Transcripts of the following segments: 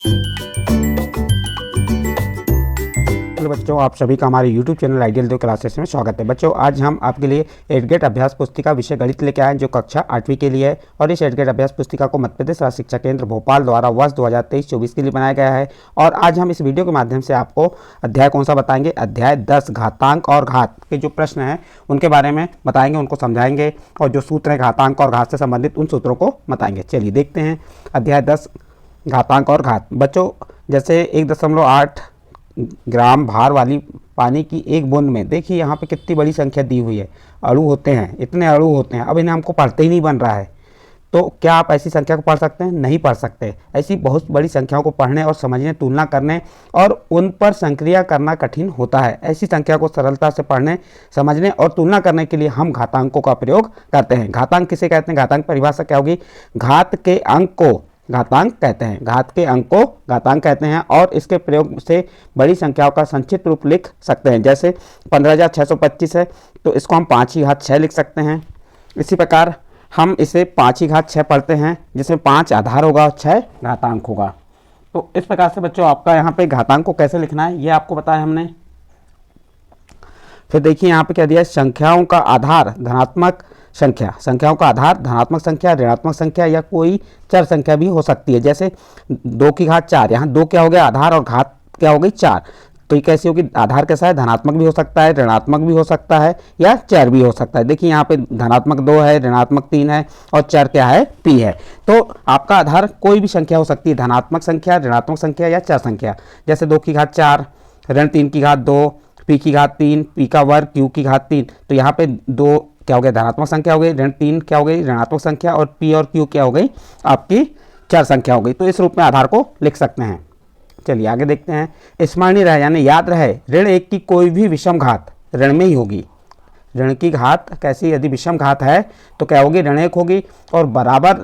Hello बच्चों, आप सभी का हमारे YouTube चैनल आइडियल दो क्लासेस में स्वागत है। बच्चों, आज हम आपके लिए एडगेट अभ्यास पुस्तिका विषय गणित लेके आए हैं, जो कक्षा 8वीं के लिए है। और इस एडगेट अभ्यास पुस्तिका को मध्य प्रदेश राज्य शिक्षा केंद्र भोपाल द्वारा वर्ष 2023-24 के लिए बनाया गया है। और आज हम इस वीडियो के माध्यम से आपको अध्याय कौन सा बताएंगे, अध्याय 10 घातांक और घात के जो प्रश्न हैं उनके बारे में बताएंगे, उनको समझाएंगे और जो सूत्र है घातांक और घात से संबंधित उन सूत्रों को बताएंगे। चलिए देखते हैं अध्याय 10 घातांक और घात। बच्चों, जैसे 1.8 ग्राम भार वाली पानी की एक बूंद में देखिए यहाँ पे कितनी बड़ी संख्या दी हुई है, अणु होते हैं, इतने अणु होते हैं। अब इन्हें हमको पढ़ते ही नहीं बन रहा है, तो क्या आप ऐसी संख्या को पढ़ सकते हैं? नहीं पढ़ सकते। ऐसी बहुत बड़ी संख्याओं को पढ़ने और समझने, तुलना करने और उन पर संक्रिया करना कठिन होता है। ऐसी संख्या को सरलता से पढ़ने, समझने और तुलना करने के लिए हम घातांकों का प्रयोग करते हैं। घातांक किसे कहते हैं? घातांक परिभाषा क्या होगी? घात के अंक को घातांक कहते हैं। घात के अंक को घातांक कहते हैं और इसके प्रयोग से बड़ी संख्याओं का संक्षिप्त रूप लिख सकते हैं। जैसे 15,625 है तो इसको हम 5 की घात 6 लिख सकते हैं। इसी प्रकार हम इसे 5 की घात 6 पढ़ते हैं, जिसमें 5 आधार होगा और 6 घातांक होगा। तो इस प्रकार से बच्चों आपका यहाँ पे घातांक को कैसे लिखना है ये आपको बताया हमने। फिर देखिए यहाँ पे क्या दिया है, संख्याओं का आधार धनात्मक संख्या, संख्याओं का आधार धनात्मक संख्या, ऋणात्मक संख्या या कोई चर संख्या भी हो सकती है। जैसे 2 की घात 4, यहाँ 2 क्या हो गया आधार और घात क्या हो गई 4। तो ये कैसी होगी? आधार कैसा है? धनात्मक भी हो सकता है, ऋणात्मक भी हो सकता है या चर भी हो सकता है। देखिए यहाँ पे धनात्मक 2 है, ऋणात्मक 3 है और चर क्या है? p है। तो आपका आधार कोई भी संख्या हो सकती है, धनात्मक संख्या, ऋणात्मक संख्या या चर संख्या। जैसे 2 की घात 4, ऋण 3 की घात 2, p की घात 3, p का वर्ग q की घात 3। तो यहाँ पे 2 क्या हो गया? धनात्मक संख्या हो गई, ऋण 3 क्या हो गई? ऋणात्मक संख्या, और p और q क्या हो गई? आपकी चर संख्या हो गई। तो इस रूप में आधार को लिख सकते हैं। चलिए आगे देखते हैं। स्मरणीय रहे यानी याद रहे, ऋण 1 की कोई भी विषम घात ऋण में ही होगी। ऋण की घात कैसी? यदि विषम घात है तो क्या होगी? ऋण 1 होगी। और बराबर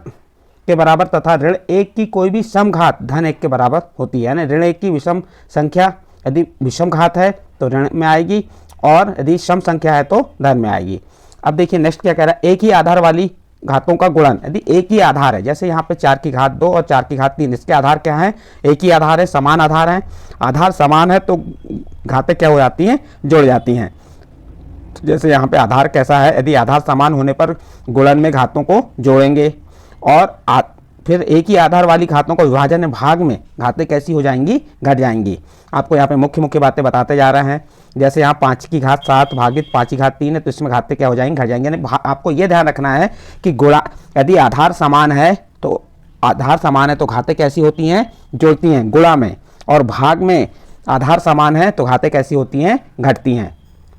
के बराबर तथा ऋण 1 की कोई भी सम घात धन 1 के बराबर होती है। यानी ऋण 1 की विषम संख्या यदि विषम घात है तो ऋण में आएगी, और यदि सम संख्या है तो धन में आएगी। अब देखिए नेक्स्ट क्या कह रहा है, एक ही आधार वाली घातों का गुणन। यदि एक ही आधार है, जैसे यहाँ पे 4 की घात 2 और 4 की घात 3, इसके आधार क्या है? एक ही आधार है, समान आधार है। आधार समान है तो घातें क्या हो जाती हैं? जुड़ जाती हैं। जैसे यहाँ पे आधार कैसा है? यदि आधार समान होने पर गुणन में घातों को जोड़ेंगे, और फिर एक ही आधार वाली घातों को विभाजन भाग में घातें कैसी हो जाएंगी? घट जाएंगी। आपको यहाँ पे मुख्य मुख्य बातें बताते जा रहे हैं। जैसे यहाँ 5 की घात 7 भागित 5 की घात 3 है तो इसमें घातें क्या हो जाएंगी? घट जाएंगे। यानी आपको ये ध्यान रखना है कि गुणा यदि आधार समान है तो घातें कैसी होती हैं? जुड़ती हैं गुणा में, और भाग में आधार समान है तो घातें कैसी होती हैं? घटती हैं।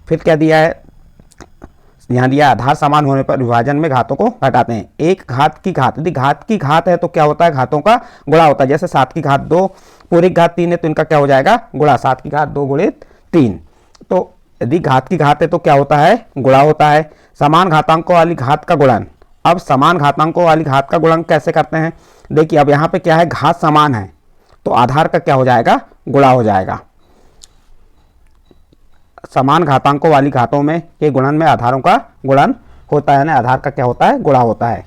फिर क्या दिया है? यहाँ दिया आधार समान होने पर विभाजन में घातों को घटाते हैं। एक घात की घात, यदि घात की घात है तो क्या होता है? घातों का गुणा होता है। जैसे 7 की घात 2 पूरी घात 3 है तो इनका क्या हो जाएगा? गुणा। 7 की घात 2 गुणित 3। तो यदि घात की घात है तो क्या होता है? गुणा होता है। समान घातांकों वाली घात का गुणन। अब समान घातांकों वाली घात का गुणन कैसे करते हैं? देखिए अब यहाँ पे क्या है? घात समान है तो आधार का क्या हो जाएगा? गुणा हो जाएगा। समान घातांकों वाली घातों में के गुणन में आधारों का गुणन होता है ना, आधार का क्या होता है? गुणा होता है।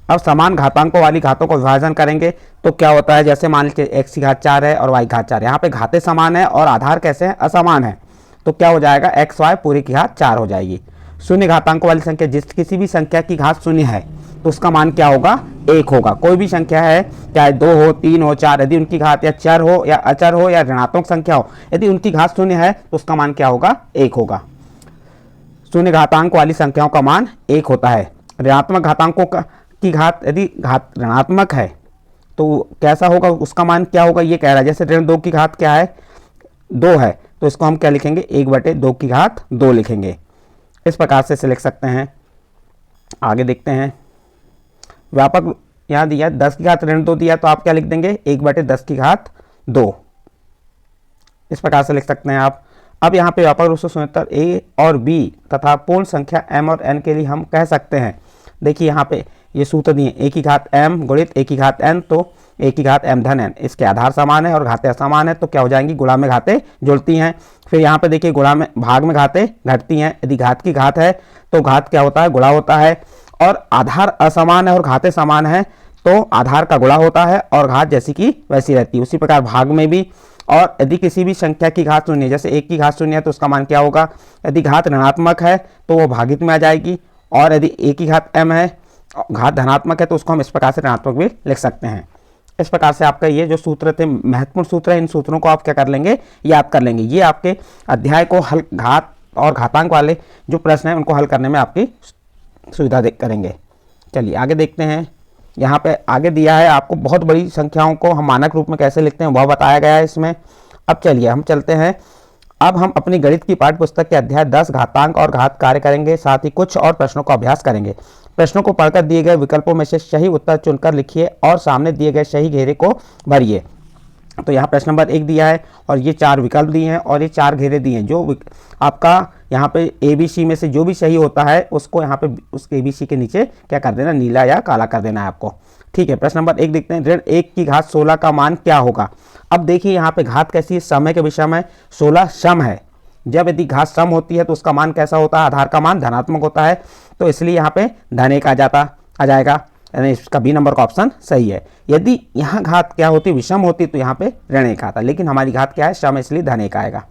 अब समान घातांकों वाली घातों को विभाजन करेंगे तो क्या होता है? जैसे मान लीजिए x की घात 4 है और y घात 4, यहाँ पे घातें समान है और आधार कैसे है? असमान है। तो क्या हो जाएगा? x y पूरी की घात 4 हो जाएगी। शून्य घातांकों वाली संख्या, जिस किसी भी संख्या की घात शून्य है तो उसका मान क्या होगा? 1 होगा। कोई भी संख्या है, चाहे 2 हो, 3 हो, 4, यदि उनकी घात या चर हो या अचर हो या ऋणात्मक संख्या हो, यदि उनकी घात शून्य है तो उसका मान क्या होगा? 1 होगा। शून्य घातांक वाली संख्याओं का मान 1 होता है। ऋणात्मक घातांकों की घात यदि घात ऋणात्मक है तो कैसा होगा? उसका मान क्या होगा? ये कह रहा है। जैसे ऋण 2 की घात क्या है? 2 है तो इसको हम क्या लिखेंगे? 1/2 की घात 2 लिखेंगे। इस प्रकार से इसे लिख सकते हैं। आगे देखते हैं। व्यापक यहाँ दिया 10 की घात ऋण 2 दिया तो आप क्या लिख देंगे? 1/10 की घात 2। इस प्रकार से लिख सकते हैं आप। अब यहाँ पे व्यापक रूप से शून्यतर a और b तथा पूर्ण संख्या m और n के लिए हम कह सकते हैं। देखिए यहाँ पे ये सूत्र दिए, a की घात m गुणित a की घात n, तो a की घात m धन n, इसके आधार समान है और घातें असमान है तो क्या हो जाएंगी? गुणा में घातें जुड़ती हैं। फिर यहाँ पे देखिए गुणा में भाग में घातें घटती हैं। यदि घात की घात है तो घात क्या होता है? गुणा होता है। और आधार असमान है और घातें समान है तो आधार का गुणा होता है और घात जैसी की वैसी रहती है। उसी प्रकार भाग में भी, और यदि किसी भी संख्या की घात शून्य, जैसे 1 की घात शून्य है तो उसका मान क्या होगा, यदि घात ऋणात्मक है तो वो भागित में आ जाएगी, और यदि a की घात m है, घात धनात्मक है, तो उसको हम इस प्रकार से ऋणात्मक भी लिख सकते हैं। इस प्रकार से आपका ये जो सूत्र थे, महत्वपूर्ण सूत्र है, इन सूत्रों को आप क्या कर लेंगे, याद कर लेंगे। ये आपके अध्याय को हल, घात और घातांक वाले जो प्रश्न हैं उनको हल करने में आपकी सुविधा करेंगे। चलिए आगे देखते हैं। यहाँ पे आगे दिया है आपको बहुत बड़ी संख्याओं को हम मानक रूप में कैसे लिखते हैं वह बताया गया है इसमें। अब चलिए हम चलते हैं, अब हम अपनी गणित की पाठ्य पुस्तक के अध्याय 10 घातांक और घात कार्य करेंगे, साथ ही कुछ और प्रश्नों का अभ्यास करेंगे। प्रश्नों को पढ़कर दिए गए विकल्पों में से सही उत्तर चुनकर लिखिए और सामने दिए गए सही घेरे को भरिए। तो यहाँ प्रश्न नंबर 1 दिया है और ये 4 विकल्प दिए हैं और ये 4 घेरे दिए हैं। जो आपका यहाँ पे ABC में से जो भी सही होता है उसको यहाँ पे उस ABC के नीचे क्या कर देना, नीला या काला कर देना है आपको। ठीक है, प्रश्न नंबर 1 देखते हैं। ऋण 1 की घात 16 का मान क्या होगा। अब देखिए यहाँ पे घात कैसी है, समय के विषम है, 16 सम है। जब यदि घात सम होती है तो उसका मान कैसा होता है, आधार का मान धनात्मक होता है, तो इसलिए यहाँ पे धन 1 आ जाएगा, यानी इसका बी नंबर का ऑप्शन सही है। यदि यहाँ घात क्या होती, विषम होती, तो यहाँ पे ऋण 1 आता, लेकिन हमारी घात क्या है, सम, इसलिए धन 1 आएगा।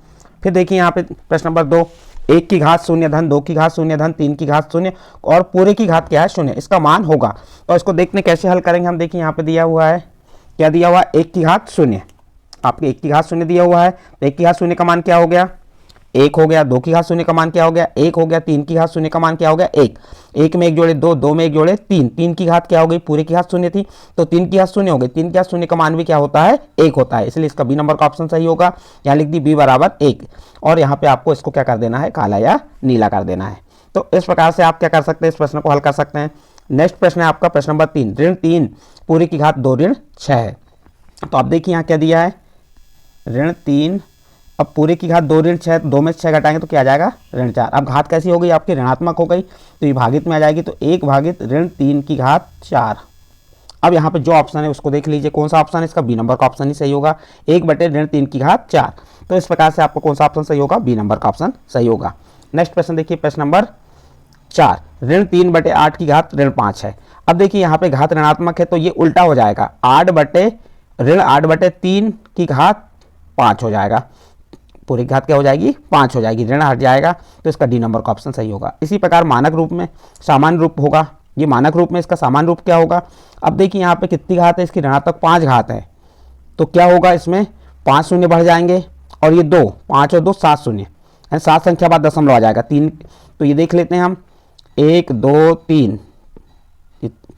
फिर देखिए यहाँ पे प्रश्न नंबर 2, 1 की घात शून्य धन 2 की घात शून्य धन 3 की घात शून्य और पूरे की घात क्या है, शून्य, इसका मान होगा। तो इसको देखने कैसे हल करेंगे हम, देखिए यहाँ पे दिया हुआ है, क्या दिया हुआ है, 1 की घात शून्य, आपके 1 की घात शून्य दिया हुआ है, तो 1 की घात शून्य का मान क्या हो गया, 1 हो गया। 2 की घात शून्य का मान क्या हो गया, 1 हो गया। 3 की घात शून्य का मान क्या हो गया, 1, 1 में 1 जोड़े 2, 2 में 1 जोड़े 3, 3 की घात क्या हो गई, पूरे की घात शून्य थी, तो 3 की घात शून्य हो गई, 3 की घात शून्य का मान भी क्या होता है, 1 होता है, इसलिए इसका बी नंबर का ऑप्शन सही होगा। यहाँ लिख दी b बराबर 1, और यहाँ पे आपको इसको क्या कर देना है, काला या नीला कर देना है। तो इस प्रकार से आप क्या कर सकते हैं, इस प्रश्न को हल कर सकते हैं। नेक्स्ट प्रश्न है आपका प्रश्न नंबर 3, ऋण 3 पूरे की घात 2 ऋण 6 है। तो आप देखिए यहाँ क्या दिया है, ऋण 3, अब पूरे की घात 2 ऋण 6, 2 में 6 घटाएंगे तो क्या आ जाएगा, ऋण 4। अब घात कैसी हो गई आपकी, ऋणात्मक हो गई, तो ये भागित में आ जाएगी, तो 1 भागित ऋण 3 की घात 4। अब यहाँ पे जो ऑप्शन है उसको देख लीजिए, कौन सा ऑप्शन है, इसका बी नंबर का ऑप्शन ही सही होगा, 1 बटे ऋण 3 की घात 4। तो इस प्रकार से आपको कौन सा ऑप्शन सही होगा, बी नंबर का ऑप्शन सही होगा। नेक्स्ट प्रश्न देखिए, प्रश्न नंबर 4, ऋण 3 बटे 8 की घात ऋण 5 है। अब देखिए यहाँ पे घात ऋणात्मक है तो ये उल्टा हो जाएगा, 8 बटे ऋण 8 बटे 3 की घात 5 हो जाएगा, पूरी घात क्या हो जाएगी, 5 हो जाएगी, ऋण हट जाएगा, तो इसका डी नंबर का ऑप्शन सही होगा। इसी प्रकार मानक रूप में सामान्य रूप होगा, ये मानक रूप में इसका सामान्य रूप क्या होगा। अब देखिए यहाँ पे कितनी घात है, इसकी ऋणात्मक 5 घात है, तो क्या होगा, इसमें 5 शून्य बढ़ जाएंगे और ये 2, 5 और 2 7 शून्य, 7 संख्या बाद दशमलव आ जाएगा 3, तो ये देख लेते हैं हम, 1 2 3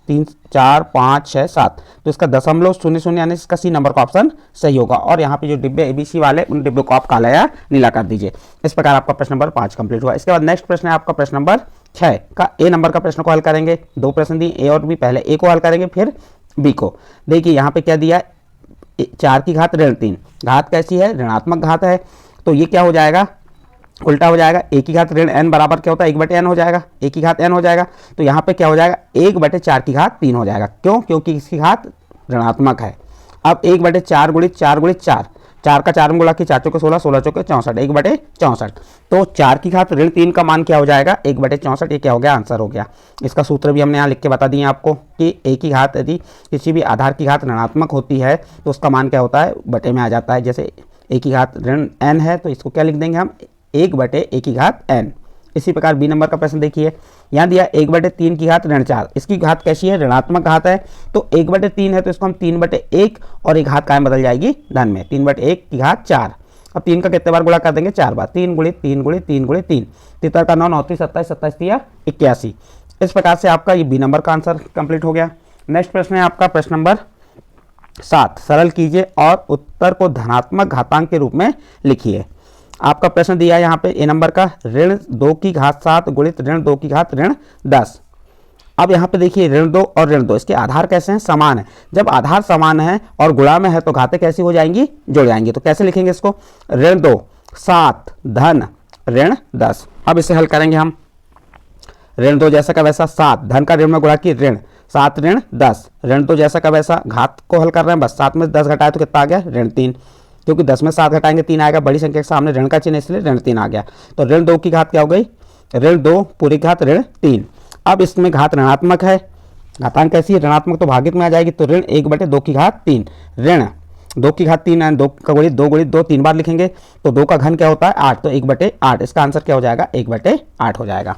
3 4 5 6 7, तो इसका दशमलव शून्य शून्य यानी इसका सी नंबर का ऑप्शन सही होगा। और यहाँ पे जो डिब्बे ABC वाले, उन डिब्बों को आप काला या नीला कर दीजिए। इस प्रकार आपका प्रश्न नंबर 5 कंप्लीट हुआ। इसके बाद नेक्स्ट प्रश्न है आपका प्रश्न नंबर 6 का ए नंबर का प्रश्न को हल करेंगे। 2 प्रश्न दिए, ए और बी, पहले ए को हल करेंगे फिर बी को। देखिए यहाँ पे क्या दिया, 4 की घात ऋण 3, घात कैसी है, ऋणात्मक घात है, तो ये क्या हो जाएगा, उल्टा हो जाएगा, 1 की घात ऋण n बराबर क्या होता है, 1 बटे n हो जाएगा, 1 की घात n हो जाएगा, तो यहाँ पे क्या हो जाएगा, 1 बटे 4 की घात 3 हो जाएगा। क्यों, क्योंकि इसकी घात ऋणात्मक है। अब 1 बटे 4 गुणित 4 गुणित 4, 4 का 4 में गुणा की 4 चौके 16, 16 चौके 64, 1 बटे 64, तो 4 की घात ऋण 3 का मान क्या हो जाएगा, 1 बटे 64, ये क्या हो गया, आंसर हो गया। इसका सूत्र भी हमने यहाँ लिख के बता दिए आपको कि a की घात यदि किसी भी आधार की घात ऋणात्मक होती है तो उसका मान क्या होता है, बटे में आ जाता है। जैसे a की घात ऋण n है तो इसको क्या लिख देंगे हम, 1 बटे a की घात n। इसी प्रकार बी नंबर का प्रश्न देखिए, यहाँ दिया 1 बटे 3 की घात ऋण 4, इसकी घात कैसी है, ऋणात्मक घात है, तो 1 बटे 3 है तो इसको हम 3 बटे 1 और एक घात कायम बदल जाएगी धन में, 3 बटे 1 की घात 4। अब 3 का कितने बार गुणा कर देंगे, 4 बार, 3 गुणित 3 गुणित 3 गुणित 3, 3 का 9, 9 27, 27 या 81। इस प्रकार से आपका ये बी नंबर का आंसर कंप्लीट हो गया। नेक्स्ट प्रश्न है आपका प्रश्न नंबर 7, सरल कीजिए और उत्तर को धनात्मक घातांक के रूप में लिखिए। आपका प्रश्न दिया है यहाँ पे ए नंबर का, ऋण 2 की घात 7 गुणित ऋण 2 की घात ऋण 10। अब यहाँ पे देखिए ऋण 2 और ऋण 2, इसके आधार कैसे हैं, समान है। जब आधार समान है और गुणा में है तो घातें कैसी हो जाएंगी, जुड़ जाएंगी। तो कैसे लिखेंगे इसको, ऋण 2 7 धन ऋण 10। अब इसे हल करेंगे हम, ऋण 2 जैसा का वैसा 7, धन का ऋण में गुणा की ऋण 7 ऋण 10, ऋण 2 जैसा का वैसा, घात को हल कर रहे हैं बस, 7 में 10 घटाए तो कितना आ गया, ऋण 3, क्योंकि 10 में 7 घटाएंगे 3 आएगा, बड़ी संख्या के सामने ऋण का चिन्ह इसलिए ऋण 3 आ गया। तो ऋण 2 की घात क्या हो गई, ऋण 2 पूरी घात ऋण 3। अब इसमें घात ऋणात्मक है घातांक कैसी है, ऋणात्मक तो भागित में आ जाएगी, तो ऋण 1/2 ऋण 2 है, 2 का गुणित 2 3 बार लिखेंगे तो 2 का घन क्या होता है 8, तो 1/8, इसका आंसर क्या हो जाएगा 1/8 हो जाएगा।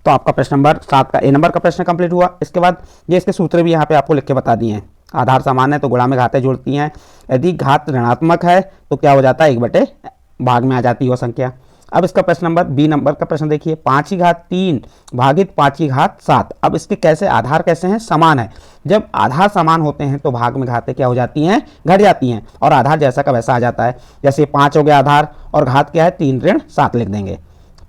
तो आपका प्रश्न नंबर 7 का ए नंबर का प्रश्न कंप्लीट हुआ। इसके बाद ये इसके सूत्र भी यहाँ पे आपको लिख के बता दिए हैं। आधार समान है तो गुणा में घातें जुड़ती हैं, यदि घात ऋणात्मक है तो क्या हो जाता है 1 भाग में आ जाती है वो संख्या। अब इसका प्रश्न नंबर बी नंबर का प्रश्न देखिए, 5 की घात 3 भागित 5 की घात 7। अब इसके कैसे आधार कैसे हैं, समान है। जब आधार समान होते हैं तो भाग में घातें क्या हो जाती हैं, घट जाती हैं और आधार जैसा का वैसा आ जाता है। जैसे 5 हो गया आधार और घात क्या है 3 ऋण 7 लिख देंगे।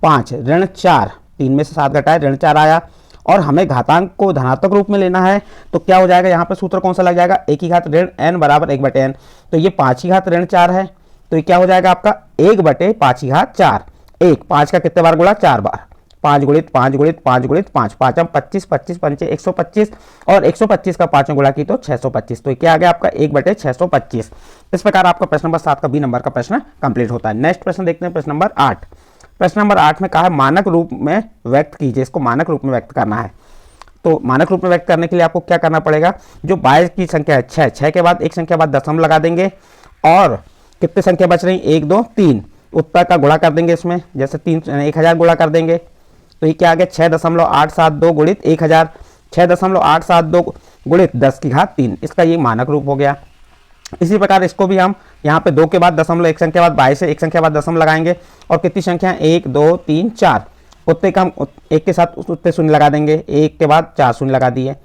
5 ऋण 4, 3 में से 7 घटाए ऋण 4 आया और हमें घातांक को धनात्मक रूप में लेना है तो क्या हो जाएगा, यहाँ पर सूत्र कौन सा लग जाएगा, a की घात ऋण n बराबर 1/n। तो ये 5 की घात ऋण 4 है तो ये क्या हो जाएगा आपका 1/5 की घात 4। 5 का कितने बार गुणा, 4 बार, 5 गुणित 5 गुणित 5 गुणित 5, 5 25, 25 पंचे 125 और 125 का 5 गुणा की तो 625। तो क्या आ गया आपका 1/625। इस प्रकार आपका प्रश्न नंबर 7 का बी नंबर का प्रश्न कंप्लीट होता है। नेक्स्ट प्रश्न देखते हैं, प्रश्न नंबर 8। प्रश्न नंबर 8 में कहा है मानक रूप में व्यक्त कीजिए, इसको मानक रूप में व्यक्त करना है। तो मानक रूप में व्यक्त करने के लिए आपको क्या करना पड़ेगा, जो 22 की संख्या है 6 के बाद एक संख्या बाद दशमलव लगा देंगे और कितने संख्या बच रही 1 2 3, उत्तर का गुणा कर देंगे इसमें, जैसे 1000 गुणा कर देंगे तो ये क्या आ गया 6.872 गुणित 1000, 6.872 गुणित 10 की घात 3, इसका ये मानक रूप हो गया। इसी प्रकार इसको भी हम यहाँ पे 2 के बाद दशमलव, एक संख्या बाद 22 से एक संख्या बाद दशमलव लगाएंगे और कितनी संख्या 1 2 3 4, उत्ते का हम एक के साथ उत्ते शून्य लगा देंगे, 1 के बाद 4 शून्य लगा दिए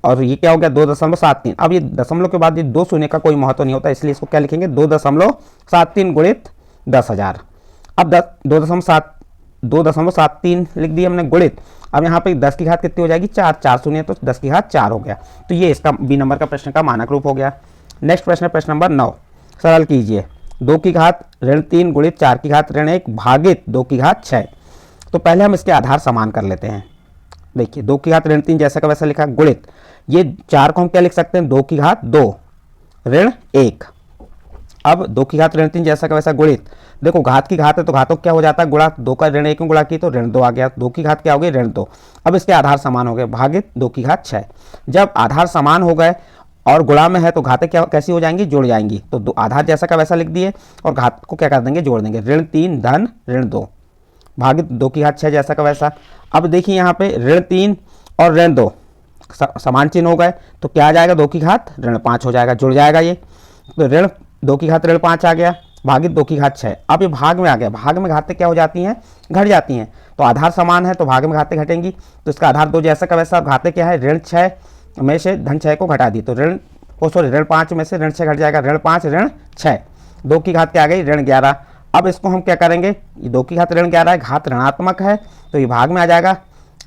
और ये क्या हो गया 2.73। अब ये दशमलव के बाद ये 2 शून्य का कोई महत्व नहीं होता, इसलिए इसको क्या लिखेंगे 2.73 गुणित 10,000। अब 2.73 लिख दिए हमने गुणित, अब यहाँ पे 10 की घात कितनी हो जाएगी 4, 4 शून्य तो 10 की घात 4 हो गया। तो ये इसका बी नंबर का प्रश्न का मानक रूप हो गया। नेक्स्ट प्रश्न है प्रश्न नंबर 9, सरल कीजिए। 2 की घात ऋण 3 गुणित 4 की घात ऋण 1 भागित 2 की घात 6। तो पहले हम इसके आधार समान कर लेते हैं। देखिए 2 की घात ऋण 3 जैसा का वैसा लिखा गुणित, ये 4 को हम क्या लिख सकते हैं 2 की घात 2 ऋण 1। अब 2 की घात ऋण 3 जैसा का वैसा गुणित, देखो घात की घात है तो घातों क्या हो जाता है गुणा, 2 का ऋण 1 में गुणा की तो ऋण 2 आ गया, 2 की घात क्या हो गई ऋण 2। अब इसके आधार समान हो गए भागित 2 की घात 6। जब आधार समान हो गए और गुणा में है तो घातें क्या कैसी हो जाएंगी, जुड़ जाएंगी। तो आधार जैसा का वैसा लिख दिए और घात को क्या कर देंगे जोड़ देंगे, ऋण 3 धन ऋण 2 भागित 2 की घात 6 जैसा का वैसा। अब देखिए यहाँ पे ऋण 3 और ऋण 2 समान चिन्ह हो गए तो क्या आ जाएगा 2 की घात ऋण 5 हो जाएगा, जुड़ जाएगा ये। तो ऋण 2 की घात ऋण 5 आ गया भागित 2 की घात 6। अब ये भाग में आ गया, भाग में घातें क्या हो जाती हैं, घट जाती हैं। तो आधार समान है तो भाग में घातें घटेंगी, तो इसका आधार 2 जैसा का वैसा, घातें क्या है ऋण 6 में से धन 6 को घटा दी तो ऋण 5 में से ऋण 6 घट जाएगा, ऋण 5 ऋण 6, 2 की घात क्या आ गई ऋण 11। अब इसको हम क्या करेंगे, ये 2 की घात ऋण 11 है, घात ऋणात्मक है तो ये भाग में आ जाएगा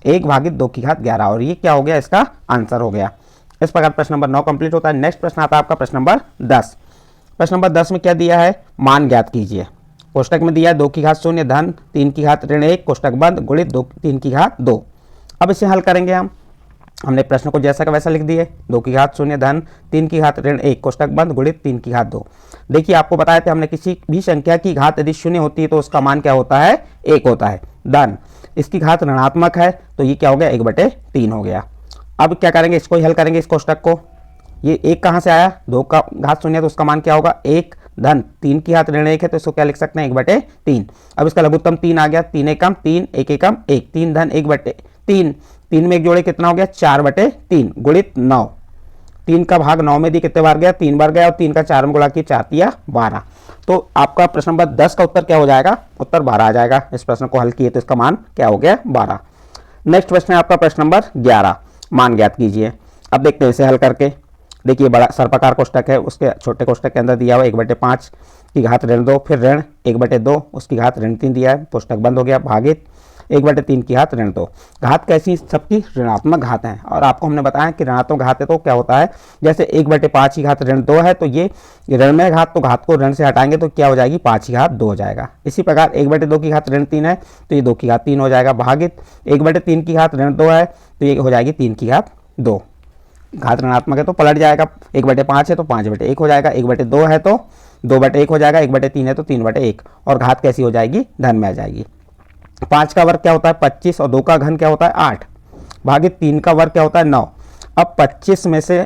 1 भागित 2 की घात 11 और ये क्या हो गया इसका आंसर हो गया। इस प्रकार प्रश्न नंबर 9 कंप्लीट होता है। नेक्स्ट प्रश्न आता है आपका प्रश्न नंबर 10। प्रश्न नंबर 10 में क्या दिया है, मान ज्ञात कीजिए। कोष्टक में दिया है 2 की घात 0 धन 3 की घात ऋण 1 कोष्टक बंद गुणित 3 की घात 2। अब इसे हल करेंगे हमने प्रश्न को जैसा का वैसा लिख दिए, 2 की घात 0 धन 3 की घात ऋण 1 कोष्टक बंद गुणित 3 की घात 2। देखिए आपको बताया था हमने किसी भी संख्या की घात यदि 0 होती है तो उसका मान क्या होता है 1 होता है। धन इसकी घात ऋणात्मक है तो ये क्या हो गया 1/3 हो गया। अब क्या करेंगे, इसको ही हल करेंगे इस कोष्टक को। ये 1 कहाँ से आया, 2 का घात 0 है तो उसका मान क्या होगा 1 धन 3 की घात ऋण 1 है तो इसको क्या लिख सकते हैं 1/3। अब इसका लघुत्तम 3 आ गया, 3 एकम 3 1 एकम 1, 3 धन 1/3, 3 में 1 जोड़े कितना हो गया 4/3 गुणित 9, 3 का भाग 9 में दी कितने बार गया 3 बार गया और 3 का 4 में गुणा की 4 तिया 12। तो आपका प्रश्न नंबर 10 का उत्तर क्या हो जाएगा, उत्तर 12 आ जाएगा। इस प्रश्न को हल किए तो इसका मान क्या हो गया 12। नेक्स्ट प्रश्न है आपका प्रश्न नंबर 11, मान ज्ञात कीजिए। अब देखते हैं इसे हल करके। देखिए बड़ा सर्पाकार कोष्टक है, उसके छोटे कोष्टक के अंदर दिया हुआ 1/5 की घात ऋण 2 फिर ऋण 1/2 उसकी घात ऋण 3 दिया है, कोष्टक बंद हो गया भागित 1/3 की घात ऋण 2। घात कैसी सबकी ऋणात्मक घात है और आपको हमने बताया कि ऋणात्मक घात है तो क्या होता है, जैसे 1/5 की घात ऋण 2 है तो ये ऋण में घात तो घात को ऋण से हटाएंगे तो क्या हो जाएगी 5 की घात 2 हो जाएगा। इसी प्रकार 1/2 की घात ऋण 3 है तो ये 2 की घात 3 हो जाएगा भागित 1/3 की घात ऋण 2 है तो ये हो जाएगी 3 की घात 2। घात ऋणात्मक है तो पलट जाएगा, 1/5 है तो 5/1 हो जाएगा, 1/2 है तो 2/1 हो जाएगा, 1/3 है तो 3/1 और घात कैसी हो जाएगी धन में आ जाएगी। 5 का वर्ग क्या होता है 25 और 2 का घन क्या होता है 8 भागित 3 का वर्ग क्या होता है 9। अब 25 में से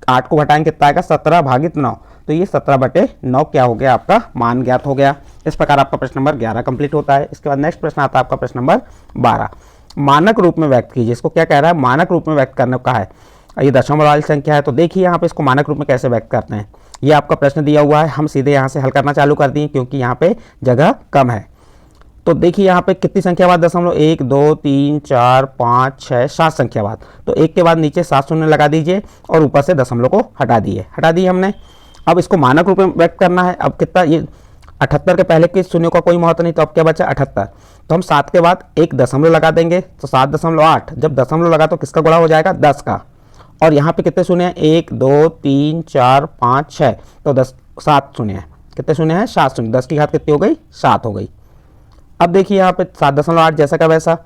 8 को घटाएंगे कितना आएगा 17 भागित 9, तो ये 17/9 क्या हो गया आपका मान ज्ञात हो गया। इस प्रकार आपका प्रश्न नंबर 11 कंप्लीट होता है। इसके बाद नेक्स्ट प्रश्न आता है आपका प्रश्न नंबर 12, मानक रूप में व्यक्त कीजिए। इसको क्या कह रहा है, मानक रूप में व्यक्त करने को कहा है। ये दशमलव वाली संख्या है, तो देखिए यहाँ पे इसको मानक रूप में कैसे व्यक्त करते हैं। ये आपका प्रश्न दिया हुआ है, हम सीधे यहाँ से हल करना चालू कर दिए क्योंकि यहाँ पे जगह कम है। तो देखिए यहाँ पे कितनी संख्या बाद दशमलव, 1 2 3 4 5 6 7 संख्या बाद, तो 1 के बाद नीचे 7 शून्य लगा दीजिए और ऊपर से दशमलव को हटा दिए हमने। अब इसको मानक रूप में व्यक्त करना है। अब कितना, ये 78 के पहले के शून्यों का कोई महत्व नहीं, तो अब क्या बचा 78, तो हम 7 के बाद एक दशमलव लगा देंगे, तो 7.8। जब दशमलव लगा तो किसका गुणा हो जाएगा 10 का। और यहाँ पे कितने शून्य हैं, 1 2 3 4 5 6, तो 7 शून्य है। कितने शून्य हैं 7 शून्य, 10 की घात कितनी हो गई 7 हो गई। अब देखिए यहाँ पे 7.8 जैसा का वैसा,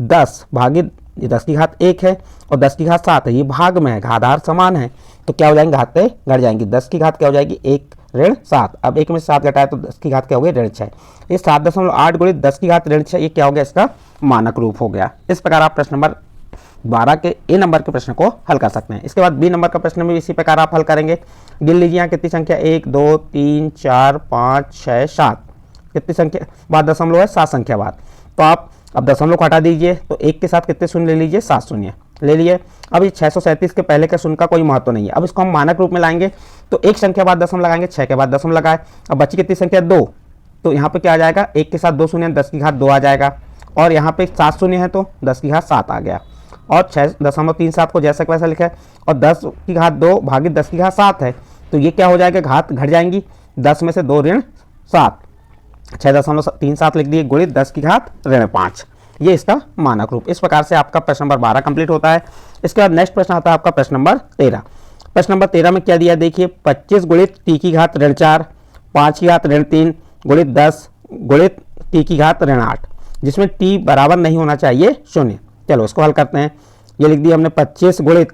10 भागित 10 की घात 1 है और 10 की घात 7 है, ये भाग में है, आधार समान है, तो क्या हो जाएंगे घातें घट जाएंगी। 10 की घात क्या हो जाएगी 1 ऋण 7, अब 1 में 7 घटाए तो 10 की घात क्या हो गई ऋण 6। ये 7.8 गुणित 10 की घात ऋण 6, ये क्या हो गया इसका मानक रूप हो गया। इस प्रकार आप प्रश्न नंबर 12 के ए नंबर के प्रश्न को हल कर सकते हैं। इसके बाद बी नंबर का प्रश्न भी इसी प्रकार आप हल करेंगे। गिन लीजिए यहाँ कितनी संख्या, 1 2 3 4 5 6 7, कितनी संख्या बाद दशमलव है 7 संख्या बाद, तो आप अब दशमलव को हटा दीजिए, तो 1 के साथ कितने शून्य ले लीजिए 7 शून्य ले लिए। अब ये 637 के पहले के शून्य का कोई महत्व नहीं है। अब इसको हम मानक रूप में लाएंगे, तो 1 संख्या बाद दशमलव लगाएंगे, 6 के बाद दशमलव लगाए, अब बची कितनी संख्या 2, तो यहाँ पे क्या आ जाएगा 1 के साथ 2 शून्य 10 की घात 2 आ जाएगा, और यहाँ पे 7 शून्य है तो 10 की घात 7 आ गया, और 6.37 को जैसा वैसा लिखा है, और 10 की घात 2 भागित 10 की घात 7 है, तो ये क्या हो जाएगा घात घट जाएंगी, 10 में से 2 ऋण 7, 6.37 लिख दिए गुणित 10 की घात ऋण 5, ये इसका मानक रूप। इस प्रकार से आपका प्रश्न नंबर 12 कंप्लीट होता है। इसके बाद नेक्स्ट प्रश्न आता है आपका प्रश्न नंबर 13। प्रश्न नंबर 13 में क्या दिया देखिए, 25 गुणित टी की घात ऋण 4, 5 की घात ऋण 3 गुणित 10 गुणित टी की घात ऋण 8, जिसमें टी बराबर नहीं होना चाहिए 0। चलो इसको हल करते हैं। ये लिख दिया हमने 25 गुणित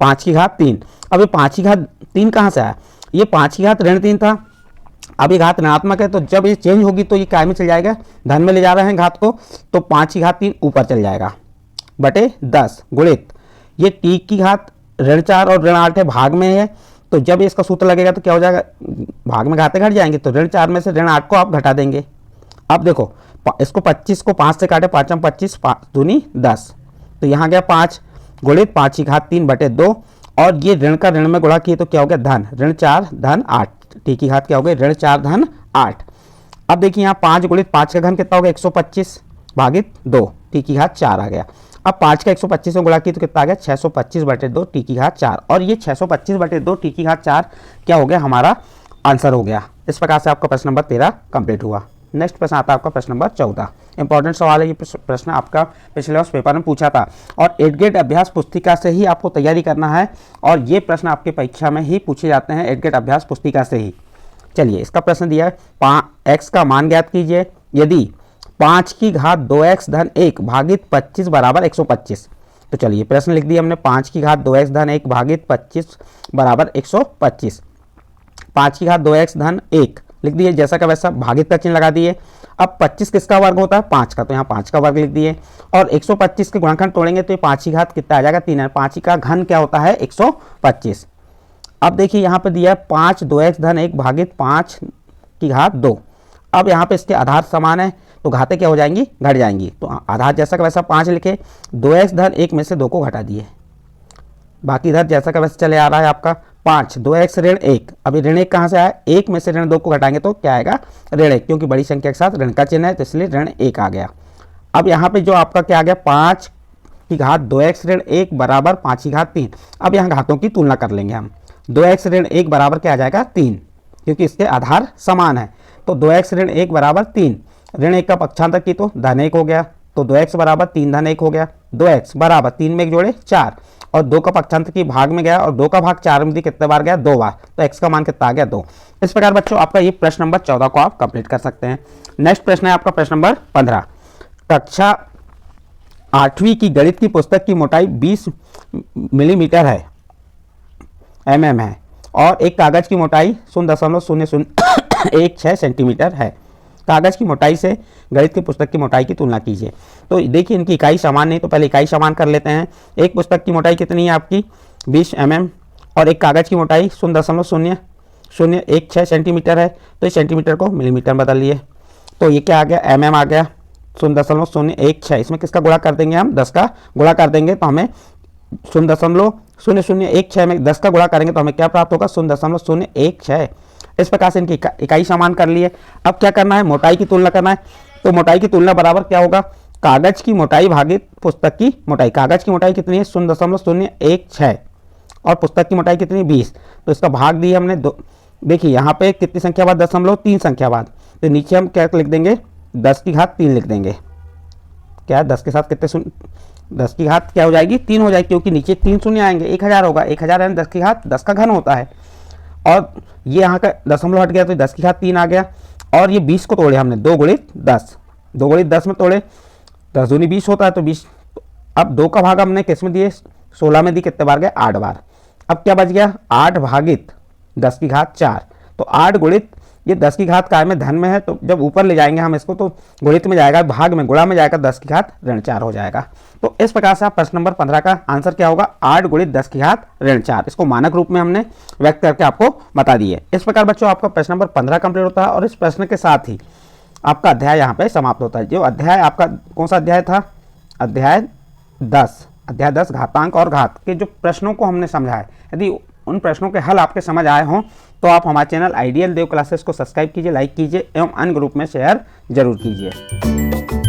5 की घात 3। अब ये 5 की घात 3 कहाँ से आया, ये 5 की घात ऋण 3 था, अब ये घात ऋणात्मक है, तो जब ये चेंज होगी तो ये काय में चल जाएगा, धन में ले जा रहे हैं घात को, तो 5 की घात 3 ऊपर चल जाएगा बटे 10 गुणित ये टी की घात ऋण 4 और ऋण 8 है, भाग में है, तो जब इसका सूत्र लगेगा तो क्या हो जाएगा, भाग में घातें घट जाएंगे, तो ऋण 4 में से ऋण 8 को आप घटा देंगे। अब देखो इसको 25 को 5 से काटे, 5 25 5 दूनी 10, तो यहाँ गया 5 गुणित 5 की घात 3 बटे 2, और ये ऋण का ऋण में गुणा किए तो क्या हो गया धन, ऋण 4 धन 8, टी की घात क्या हो गई ऋण 4 धन 8। अब देखिए यहाँ 5 गुणित 5 का घन कितना हो गया 125 भागित 2, टी की घात 4 आ गया। अब 5 का 125 में गुणा किए तो कितना आ गया 625 बटे 2 टी की घात 4, और ये 625 बटे 2 टी की घात 4 क्या हो गया हमारा आंसर हो गया। इस प्रकार से आपका प्रश्न नंबर 13 कंप्लीट हुआ। नेक्स्ट प्रश्न आता है आपका प्रश्न नंबर 14। इंपॉर्टेंट सवाल है, ये प्रश्न आपका पिछले वर्ष पेपर में पूछा था, और 8 ग्रेड अभ्यास पुस्तिका से ही आपको तैयारी करना है, और ये प्रश्न आपके परीक्षा में ही पूछे जाते हैं 8 ग्रेड अभ्यास पुस्तिका से ही। चलिए इसका प्रश्न दिया है, x का मान ज्ञात कीजिए यदि 5 की घात 2x धन 1 भागित 25 बराबर 125। तो चलिए प्रश्न लिख दिया हमने, 5 की घात 2x धन 1 भागित 25 बराबर 125। 5 की घात 2x धन 1 लिख दिए, जैसा का वैसा भागित का चिन्ह लगा दिए। अब 25 किसका वर्ग होता है 5 का, तो यहाँ 5 का वर्ग लिख दिए, और 125 के गुणनखंड तोड़ेंगे तो ये 5 की घात कितना आ जाएगा 3 है, 5 का घन क्या होता है 125। अब देखिए यहाँ पे दिया है 5 2x धन 1 भागित 5 की घात 2। अब यहाँ पे इसके आधार समान है, तो घातें क्या हो जाएंगी घट जाएंगी, तो आधार जैसा का वैसा 5 लिखे, 2x धन 1 में से 2 को घटा दिए, बाकी इधर जैसा का वैसा चले आ रहा है आपका 5 2x ऋण 1। अभी ऋण 1 कहाँ से आया, 1 में से ऋण 2 को घटाएंगे तो क्या आएगा ऋण 1, क्योंकि बड़ी संख्या के साथ ऋण का चिन्ह है, तो इसलिए ऋण 1 आ गया। अब यहाँ पे जो आपका क्या आ गया 5 की घात 2x ऋण 1 बराबर 5 की घात 3। अब यहाँ घातों की तुलना कर लेंगे हम, 2x ऋण 1 बराबर क्या आ जाएगा 3, क्योंकि इसके आधार समान है, तो 2x ऋण 1 बराबर 3, ऋण 1 का पक्षांतर की तो धन 1 हो गया, तो 2x बराबर 3 धन 1 हो गया, 2x बराबर 3 में 1 जोड़े 4, और 2 का पक्षांतर की भाग में गया, और 2 का भाग 4 में कितने बार गया 2 बार, तो x का मान कितना आ गया 2। इस प्रकार बच्चों आपका ये प्रश्न नंबर 14 को आप कंप्लीट कर सकते हैं। नेक्स्ट प्रश्न है आपका प्रश्न नंबर 15। कक्षा 8वीं की गणित की पुस्तक की मोटाई 20 मिलीमीटर है mm है, और एक कागज की मोटाई 0.0016 सेंटीमीटर है। कागज की मोटाई से गणित की पुस्तक की मोटाई की तुलना कीजिए। तो देखिए इनकी इकाई समान नहीं, तो पहले इकाई समान कर लेते हैं। एक पुस्तक की मोटाई कितनी है आपकी 20 mm और एक कागज की मोटाई 0.0016 सेंटीमीटर है, तो इस सेंटीमीटर को मिलीमीटर में बदल लिए। तो ये क्या आ गया mm आ गया 0.016, इसमें किसका गुणा कर देंगे हम 10 का गुणा कर देंगे, तो हमें 0.0016 में 10 का गुणा करेंगे तो हमें क्या प्राप्त होगा 0.016। इस प्रकार से इनकी इकाई समान कर लिए। अब क्या करना है, मोटाई की तुलना करना है। तो मोटाई की तुलना बराबर क्या होगा, कागज की मोटाई भागित पुस्तक की मोटाई। कागज की मोटाई कितनी है 0.016 और पुस्तक की मोटाई कितनी 20, तो इसका भाग दिया हमने दो। देखिए यहाँ पे कितनी संख्या बाद 0.3 संख्या बाद, तो नीचे हम क्या लिख देंगे 10 की घात 3 लिख देंगे। क्या 10 के साथ कितने 10 की घात क्या हो जाएगी 3 हो जाएगी, क्योंकि नीचे 3 शून्य आएंगे, 1000 होगा। 1000 यानी 10 की घात 10 का घन होता है, और ये यहाँ का दशमलव हट गया तो 10 की घात 3 आ गया। और ये 20 को तोड़े हमने 2 गुणित 10, 2 गुणित 10 में तोड़े 10 दूनी 20 होता है, तो 20। अब 2 का भाग हमने किस में दिए 16 में दी, कितने बार गए 8 बार। अब क्या बच गया 8 भागित 10 की घात 4, तो 8 गुणित ये 10 की घात काय में धन में है, तो जब ऊपर ले जाएंगे हम इसको तो गुणित में जाएगा, भाग में गुणा में जाएगा, 10 की घात ऋण 4 हो जाएगा। तो इस प्रकार से आप प्रश्न नंबर 15 का आंसर क्या होगा 8 गुणित 10 की घात ऋण 4। इसको मानक रूप में हमने व्यक्त करके आपको बता दिए। इस प्रकार बच्चों आपका प्रश्न नंबर 15 कंप्लीट होता है, और इस प्रश्न के साथ ही आपका अध्याय यहाँ पे समाप्त होता है। जो अध्याय आपका कौन सा अध्याय था, अध्याय 10 घातांक और घात के जो प्रश्नों को हमने समझा है। यदि उन प्रश्नों के हल आपके समझ आए हों तो आप हमारे चैनल आइडियल देव क्लासेस को सब्सक्राइब कीजिए, लाइक कीजिए एवं अन्य ग्रुप में शेयर जरूर कीजिए।